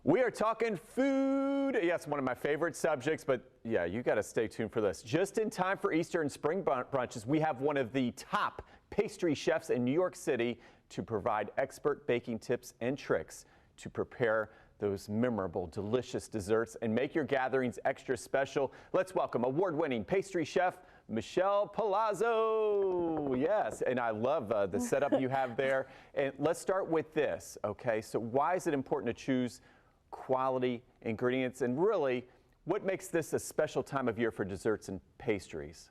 We are talking food. Yes, one of my favorite subjects, but yeah, you got to stay tuned for this. Just in time for Easter and spring brunches, we have one of the top pastry chefs in New York City to provide expert baking tips and tricks to prepare those memorable, delicious desserts and make your gatherings extra special. Let's welcome award-winning pastry chef Michelle Palazzo. Yes, and I love the setup you have there. And let's start with this, okay? So why is it important to choose quality ingredients, and really, what makes this a special time of year for desserts and pastries?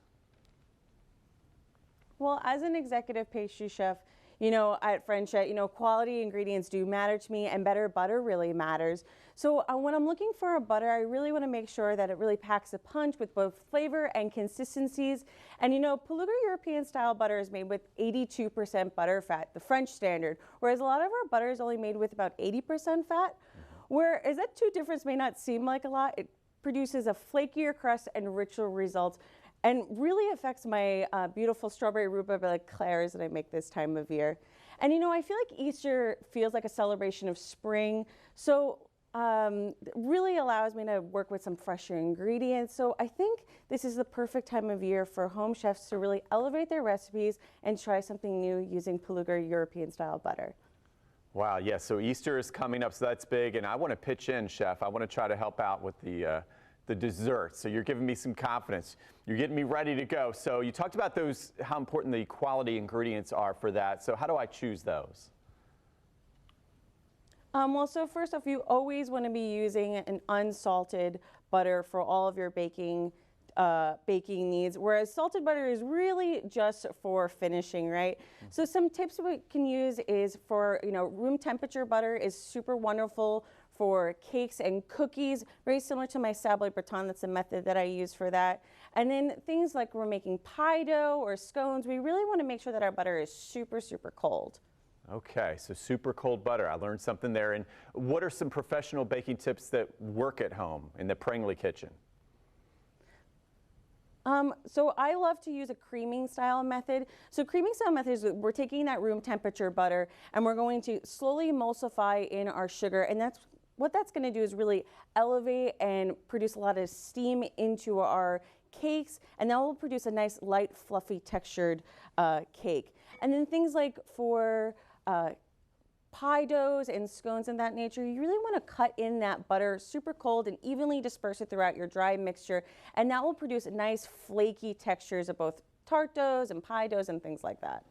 Well, as an executive pastry chef, at Frenchette, quality ingredients do matter to me, and better butter really matters. So when I'm looking for a butter, I really want to make sure that it really packs a punch with both flavor and consistencies. And Palazzo European style butter is made with 82% butter fat, the French standard, whereas a lot of our butter is only made with about 80% fat. Whereas that two difference may not seem like a lot, it produces a flakier crust and richer results, and really affects my beautiful strawberry rhubarb eclairs that I make this time of year. And I feel like Easter feels like a celebration of spring, so really allows me to work with some fresher ingredients. So I think this is the perfect time of year for home chefs to really elevate their recipes and try something new using Palazzo European style butter. Wow, yeah, so Easter is coming up, so that's big, and I want to pitch in, Chef. I want to try to help out with the dessert. So you're giving me some confidence. You're getting me ready to go. So you talked about those, how important the quality ingredients are for that. So how do I choose those? Well, so first off, you always want to be using an unsalted butter for all of your baking needs, whereas salted butter is really just for finishing, right? So some tips we can use is for, room temperature butter is super wonderful for cakes and cookies, very similar to my sablé breton. That's the method that I use for that. And then things like we're making pie dough or scones, we really want to make sure that our butter is super, super cold. Okay, so super cold butter. I learned something there. And what are some professional baking tips that work at home in the Prangley kitchen? So I love to use a creaming style method. So creaming style method is we're taking that room temperature butter and we're going to slowly emulsify in our sugar, and what that's going to do is really elevate and produce a lot of steam into our cakes, and that will produce a nice light fluffy textured cake. And then things like for pie doughs and scones and that nature, you really want to cut in that butter super cold and evenly disperse it throughout your dry mixture, and that will produce nice flaky textures of both tart doughs and pie doughs and things like that.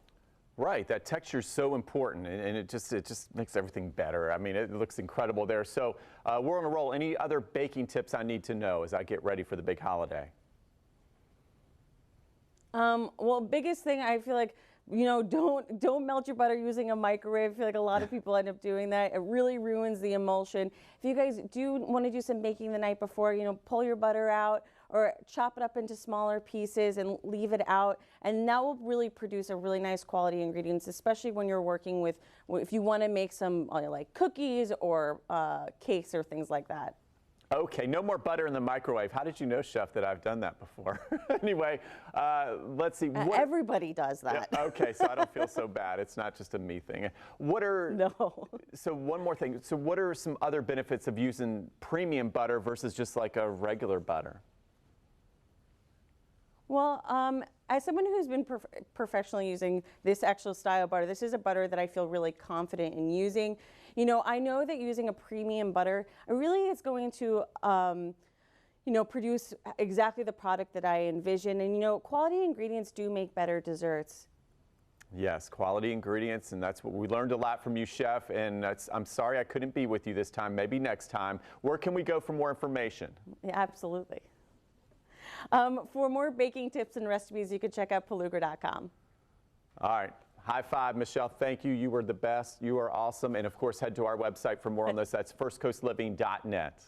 Right, that texture is so important, and it just makes everything better. I mean, it looks incredible there. So we're on a roll. Any other baking tips I need to know as I get ready for the big holiday? Well, biggest thing I feel like, don't melt your butter using a microwave. I feel like a lot of people end up doing that. It really ruins the emulsion. If you guys do want to do some baking the night before, pull your butter out or chop it up into smaller pieces and leave it out, and that will really produce a really nice quality ingredients, especially when you're working with, if you want to make some like cookies or cakes or things like that. Okay, no more butter in the microwave. How did you know, Chef, that I've done that before? Anyway, let's see. Everybody does that. Yeah, okay, so I don't feel so bad. It's not just a me thing. No. So one more thing. So what are some other benefits of using premium butter versus just like a regular butter? Well, as someone who's been professionally using this actual style butter, this is a butter that I feel really confident in using. I know that using a premium butter really is going to, produce exactly the product that I envision. And, quality ingredients do make better desserts. Yes, quality ingredients, and that's what we learned a lot from you, Chef. And I'm sorry I couldn't be with you this time. Maybe next time. Where can we go for more information? Yeah, absolutely. For more baking tips and recipes, you can check out palooga.com. All right. High five, Michelle. Thank you. You were the best. You are awesome. And, of course, head to our website for more on this. That's firstcoastliving.net.